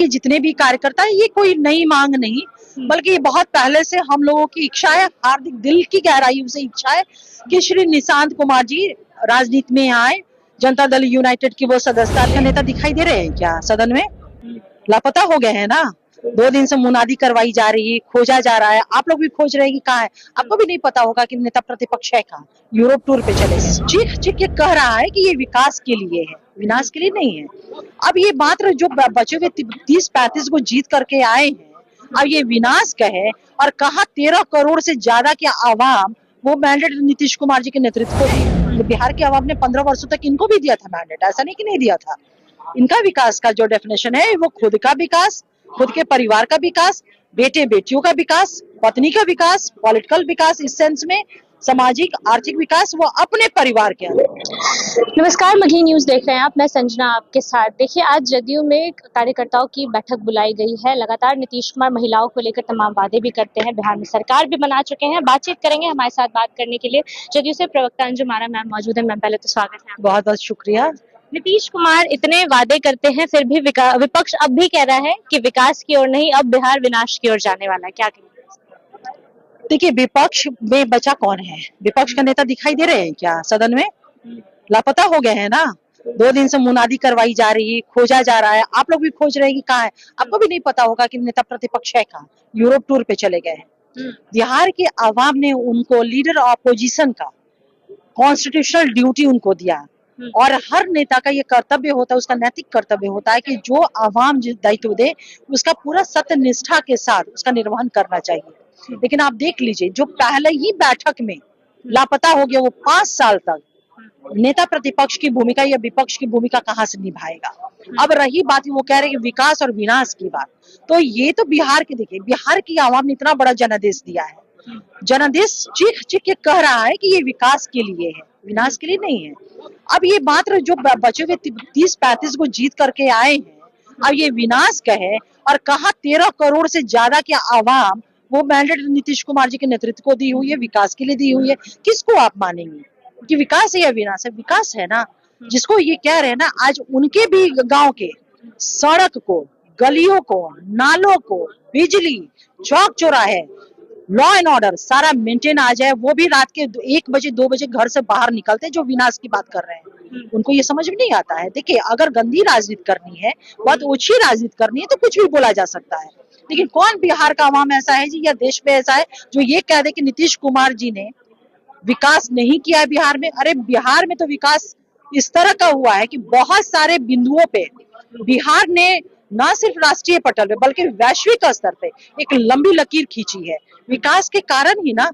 के जितने भी कार्यकर्ता है, ये कोई नई मांग नहीं, बल्कि ये बहुत पहले से हम लोगों की इच्छा है, हार्दिक दिल की गहराइयों से इच्छा है कि श्री निशांत कुमार जी राजनीति में आए। जनता दल यूनाइटेड की वो सदस्यता का नेता दिखाई दे रहे हैं क्या सदन में? लापता हो गए हैं ना। 2 दिन से मुनादी करवाई जा रही है, खोजा जा रहा है, आप लोग भी खोज रहे हैं कि कहाँ है। आपको भी नहीं पता होगा कि नेता प्रतिपक्ष है कहाँ, यूरोप टूर पे चले गए। चीख चीख के कह रहा है कि ये विकास के लिए है, विनाश के लिए नहीं है। अब ये मात्र जो बचे हुए 30-35 को जीत करके आए हैं, अब ये विनाश का है। और कहा 13 करोड़ से ज्यादा के आवाम वो मैंडेट नीतीश कुमार जी के नेतृत्व को दी। बिहार के आवाम ने 15 वर्षों तक इनको भी दिया था मैंडेट, ऐसा नहीं कि नहीं दिया था। इनका विकास का जो डेफिनेशन है वो खुद का विकास, खुद के परिवार का विकास, बेटे बेटियों का विकास, पत्नी का विकास, पॉलिटिकल विकास, इस सेंस में सामाजिक आर्थिक विकास वो अपने परिवार के अंदर। नमस्कार, मगही न्यूज देख रहे हैं आप, मैं संजना आपके साथ। देखिए, आज जदयू में कार्यकर्ताओं की बैठक बुलाई गई है। लगातार नीतीश कुमार महिलाओं को लेकर तमाम वादे भी करते हैं, बिहार में सरकार भी बना चुके हैं। बातचीत करेंगे, हमारे साथ बात करने के लिए जदयू से प्रवक्ता अंजुम आरा मैम मौजूद है। मैम, पहले तो स्वागत है। बहुत बहुत शुक्रिया। नीतीश कुमार इतने वादे करते हैं, फिर भी विपक्ष अब भी कह रहा है कि विकास की ओर नहीं, अब बिहार विनाश की ओर जाने वाला है, क्या कहेंगे? देखिए, विपक्ष में बचा कौन है? विपक्ष का नेता दिखाई दे रहे हैं क्या सदन में? लापता हो गए हैं ना। 2 दिन से मुनादी करवाई जा रही है, खोजा जा रहा है, आप लोग भी खोज रहे हैं कि कहाँ है। आपको भी नहीं पता होगा कि नेता प्रतिपक्ष है कहाँ, यूरोप टूर पे चले गए हैं। बिहार के आवाम ने उनको लीडर ऑपोजिशन का कॉन्स्टिट्यूशनल ड्यूटी उनको दिया, और हर नेता का ये कर्तव्य होता है, उसका नैतिक कर्तव्य होता है कि जो आवाम जो दायित्व दे उसका पूरा सत्य निष्ठा के साथ उसका निर्वहन करना चाहिए। लेकिन आप देख लीजिए, जो पहले ही बैठक में लापता हो गया, वो 5 साल तक नेता प्रतिपक्ष की भूमिका या विपक्ष की भूमिका कहाँ से निभाएगा। अब रही बात, वो कह रहे हैं विकास और विनाश की बात, तो ये तो बिहार के, देखिए बिहार की आवाम ने इतना बड़ा जनादेश दिया है, जनादेश चीख चीख के कह रहा है कि ये विकास के लिए है, विनाश के लिए नहीं है। अब ये मात्र जो बचे हुए 30-35 को जीत करके आए हैं, अब ये विनाश का है। और कहा 13 करोड़ से ज्यादा के आवाम वो मैंडेट नीतीश कुमार जी के नेतृत्व को दी हुई है, विकास के लिए दी हुई है। किसको आप मानेंगे कि विकास है या विनाश है? विकास है ना। जिसको ये कह रहे हैं ना, आज उनके भी गांव के सड़क को, गलियों को, नालों को, बिजली, चौक चौराहे, लॉ एंड ऑर्डर सारा मेंटेन आ जाए, वो भी रात के 1 बजे 2 बजे घर से बाहर निकलते हैं, जो विनाश की बात कर रहे हैं। उनको ये समझ में नहीं आता है। देखिए, अगर गंदी राजनीति करनी है, बहुत ओछी राजनीति करनी है, तो कुछ भी बोला जा सकता है। लेकिन कौन बिहार का आवाम ऐसा है जी, या देश में ऐसा है जो ये कह दे कि नीतीश कुमार जी ने विकास नहीं किया है बिहार में? अरे बिहार में तो विकास इस तरह का हुआ है कि बहुत सारे बिंदुओं पे बिहार ने न सिर्फ राष्ट्रीय पटल पे बल्कि वैश्विक स्तर पे एक लंबी लकीर खींची है। विकास के कारण ही ना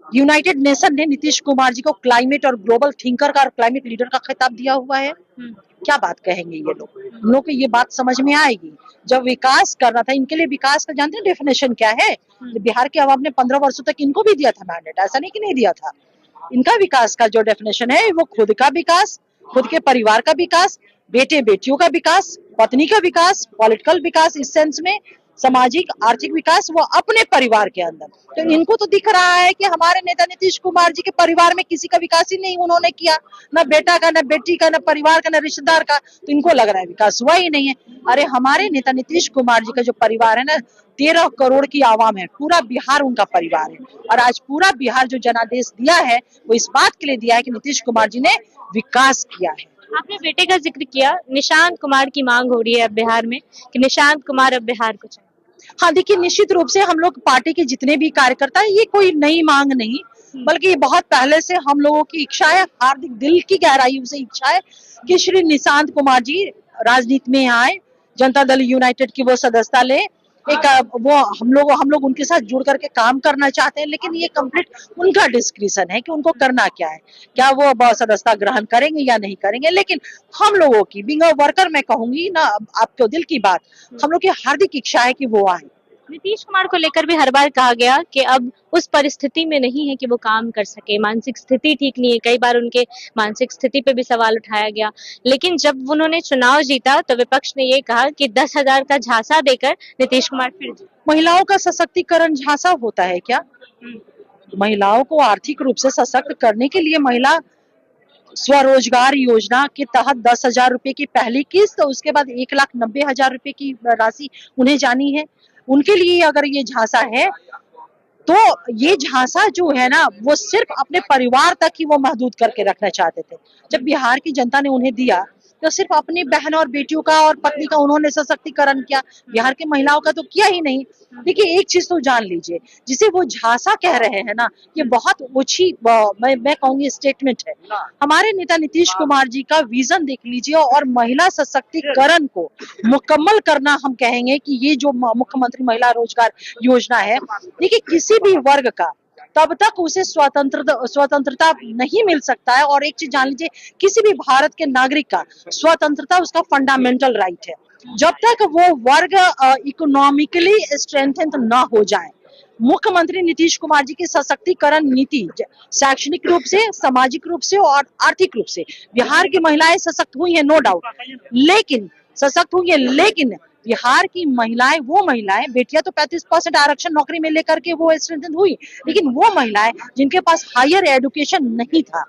यूनाइटेड नेशन ने नीतीश कुमार जी को क्लाइमेट और ग्लोबल थिंकर का और क्लाइमेट लीडर का खिताब दिया हुआ है। क्या बात कहेंगे ये लोग? हम लोग को ये बात समझ में आएगी। जब विकास करना था, इनके लिए विकास का जानते हैं डेफिनेशन क्या है? बिहार के आवाम ने 15 वर्षों तक इनको भी दिया था मैंडेट, ऐसा नहीं कि नहीं दिया था। इनका विकास का जो डेफिनेशन है वो खुद का विकास, खुद के परिवार का विकास, बेटे बेटियों का विकास, पत्नी का विकास, पॉलिटिकल विकास, इस सेंस में सामाजिक आर्थिक विकास वो अपने परिवार के अंदर। तो इनको तो दिख रहा है कि हमारे नेता नीतीश कुमार जी के परिवार में किसी का विकास ही नहीं उन्होंने किया, ना बेटा का, ना बेटी का, ना परिवार का, ना रिश्तेदार का। तो इनको लग रहा है विकास हुआ ही नहीं है। अरे हमारे नेता नीतीश कुमार जी का जो परिवार है ना, 13 करोड़ की आवाम है, पूरा बिहार उनका परिवार है। और आज पूरा बिहार जो जनादेश दिया है वो इस बात के लिए दिया है कि नीतीश कुमार जी ने विकास किया है। आपने बेटे का जिक्र किया, निशांत कुमार की मांग हो रही है अब बिहार में कि निशांत कुमार अब बिहार को चाहिए। हाँ, देखिए, निश्चित रूप से हम लोग पार्टी के जितने भी कार्यकर्ता है, ये कोई नई मांग नहीं, बल्कि ये बहुत पहले से हम लोगों की इच्छा है, हार्दिक दिल की गहराइयों से इच्छा है कि श्री निशांत कुमार जी राजनीति में आए, जनता दल यूनाइटेड की वो सदस्यता ले। एक वो हम लोग उनके साथ जुड़ करके काम करना चाहते हैं, लेकिन ये कंप्लीट उनका डिस्क्रिप्शन है कि उनको करना क्या है, क्या वो सदस्यता ग्रहण करेंगे या नहीं करेंगे। लेकिन हम लोगों की बीइंग अ वर्कर, मैं कहूंगी ना, आपको दिल की बात, हम लोग की हार्दिक इच्छा है कि वो आए। नीतीश कुमार को लेकर भी हर बार कहा गया कि अब उस परिस्थिति में नहीं है कि वो काम कर सके, मानसिक स्थिति ठीक नहीं है। कई बार उनके मानसिक स्थिति पे भी सवाल उठाया गया। लेकिन जब उन्होंने चुनाव जीता तो विपक्ष ने ये कहा कि 10,000 का झांसा देकर नीतीश कुमार फिर जीते। महिलाओं का सशक्तिकरण झांसा होता है क्या? महिलाओं को आर्थिक रूप से सशक्त करने के लिए महिला स्वरोजगार योजना के तहत 10,000 रुपए की पहली किस्त, तो उसके बाद 1,90,000 रुपए की राशि उन्हें जानी है। उनके लिए अगर ये झांसा है, तो ये झांसा जो है ना, वो सिर्फ अपने परिवार तक ही वो महदूद करके रखना चाहते थे। जब बिहार की जनता ने उन्हें दिया, तो सिर्फ अपनी बहन और बेटियों का और पत्नी का उन्होंने सशक्तिकरण किया, बिहार की महिलाओं का तो किया ही नहीं। देखिए, एक चीज तो जान लीजिए, जिसे वो झांसा कह रहे हैं ना, ये बहुत ओछी मैं कहूंगी स्टेटमेंट है। हमारे नेता नीतीश कुमार जी का विजन देख लीजिए, और महिला सशक्तिकरण को मुकम्मल करना हम कहेंगे कि ये जो मुख्यमंत्री महिला रोजगार योजना है, देखिए किसी भी वर्ग का तब तक उसे स्वतंत्रता नहीं मिल सकता है। और एक चीज जान लीजिए, किसी भी भारत के नागरिक का स्वतंत्रता उसका फंडामेंटल राइट है, जब तक वो वर्ग इकोनॉमिकली स्ट्रेंथेंड ना हो जाए। मुख्यमंत्री नीतीश कुमार जी की सशक्तिकरण नीति शैक्षणिक रूप से, सामाजिक रूप से और आर्थिक रूप से बिहार की महिलाएं सशक्त हुई है, नो डाउट, लेकिन सशक्त हुई है, लेकिन बिहार की महिलाएं, वो महिलाएं, बेटियां तो 35% आरक्षण नौकरी में लेकर के वो स्ट्रेंथन हुई, लेकिन वो महिलाएं जिनके पास हायर एजुकेशन नहीं था,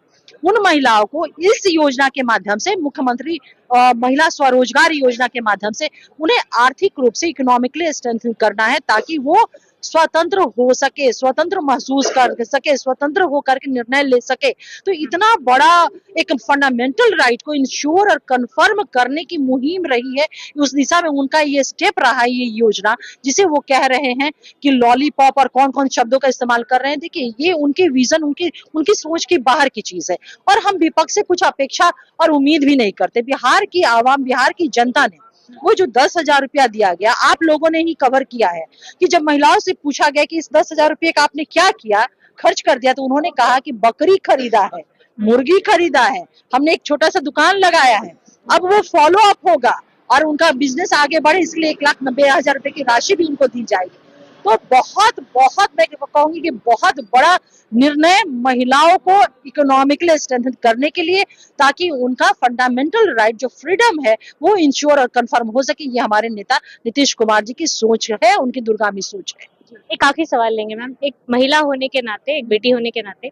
उन महिलाओं को इस योजना के माध्यम से, मुख्यमंत्री महिला स्वरोजगार योजना के माध्यम से उन्हें आर्थिक रूप से इकोनॉमिकली स्ट्रेंथन करना है, ताकि वो स्वतंत्र हो सके, स्वतंत्र महसूस कर सके, स्वतंत्र होकर के निर्णय ले सके। तो इतना बड़ा एक फंडामेंटल राइट को इंश्योर और कंफर्म करने की मुहिम रही है, उस दिशा में उनका ये स्टेप रहा है, ये योजना, जिसे वो कह रहे हैं कि लॉलीपॉप और कौन कौन शब्दों का इस्तेमाल कर रहे हैं। देखिए, ये उनके विजन, उनकी सोच के बाहर की चीज है, और हम विपक्ष से कुछ अपेक्षा और उम्मीद भी नहीं करते। बिहार की आवाम, बिहार की जनता ने वो जो 10,000 रुपया दिया गया, आप लोगों ने ही कवर किया है, कि जब महिलाओं से पूछा गया कि इस 10,000 रुपये का आपने क्या किया, खर्च कर दिया, तो उन्होंने कहा कि बकरी खरीदा है, मुर्गी खरीदा है, हमने एक छोटा सा दुकान लगाया है। अब वो फॉलो अप होगा और उनका बिजनेस आगे बढ़े, इसलिए 1,90,000 रुपए की राशि भी उनको दी जाएगी। तो बहुत बहुत मैं कहूंगी कि बहुत बड़ा निर्णय महिलाओं को इकोनॉमिकली स्ट्रेंथन करने के लिए, ताकि उनका फंडामेंटल राइट जो फ्रीडम है वो इंश्योर और कंफर्म हो सके। ये हमारे नेता नीतीश कुमार जी की सोच है, उनकी दूरगामी सोच है। एक आखिरी सवाल लेंगे मैम, एक महिला होने के नाते, एक बेटी होने के नाते,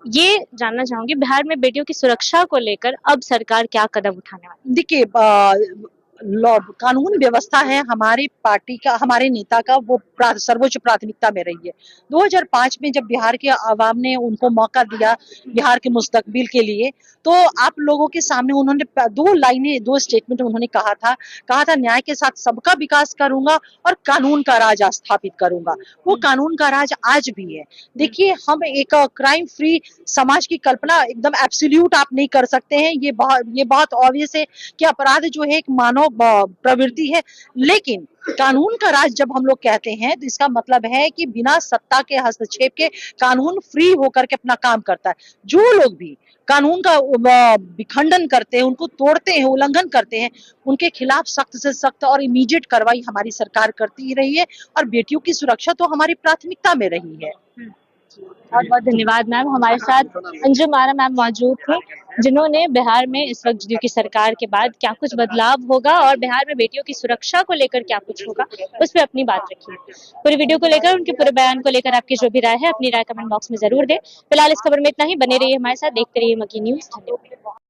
ये जानना चाहूंगी, बिहार में बेटियों की सुरक्षा को लेकर अब सरकार क्या कदम उठाने वाली है? देखिए, कानून व्यवस्था है हमारी पार्टी का, हमारे नेता का, वो सर्वोच्च प्राथमिकता में रही है। 2005 में जब बिहार के आवाम ने उनको मौका दिया बिहार के मुस्तकबिल के लिए, तो आप लोगों के सामने उन्होंने 2 लाइनें, 2 स्टेटमेंट उन्होंने कहा था न्याय के साथ सबका विकास करूंगा और कानून का राज स्थापित करूंगा। वो कानून का राज आज भी है। देखिए, हम एक क्राइम फ्री समाज की कल्पना एकदम एब्सोल्यूट आप नहीं कर सकते हैं, ये बहुत ऑब्वियस है कि अपराध जो है एक मानव प्रवृत्ति है, लेकिन कानून का राज जब हम लोग कहते हैं, तो इसका मतलब है कि बिना सत्ता के हस्तक्षेप के कानून फ्री होकर के अपना काम करता है। जो लोग भी कानून का विखंडन करते हैं, उनको तोड़ते हैं, उल्लंघन करते हैं, उनके खिलाफ सख्त से सख्त और इमीडिएट कार्रवाई हमारी सरकार करती ही रही है, और बेटियों की सुरक्षा तो हमारी प्राथमिकता में रही है। बहुत बहुत धन्यवाद मैम। हमारे साथ अंजुम आरा मैम मौजूद थे, जिन्होंने बिहार में इस वक्त जदयू की सरकार के बाद क्या कुछ बदलाव होगा और बिहार में बेटियों की सुरक्षा को लेकर क्या कुछ होगा, उस पर अपनी बात रखी। पूरी वीडियो को लेकर, उनके पूरे बयान को लेकर आपकी जो भी राय है, अपनी राय कमेंट बॉक्स में जरूर दें। फिलहाल इस खबर में इतना ही। बने रहिए हमारे साथ, देखते रहिए मकी न्यूज। धन्यवाद।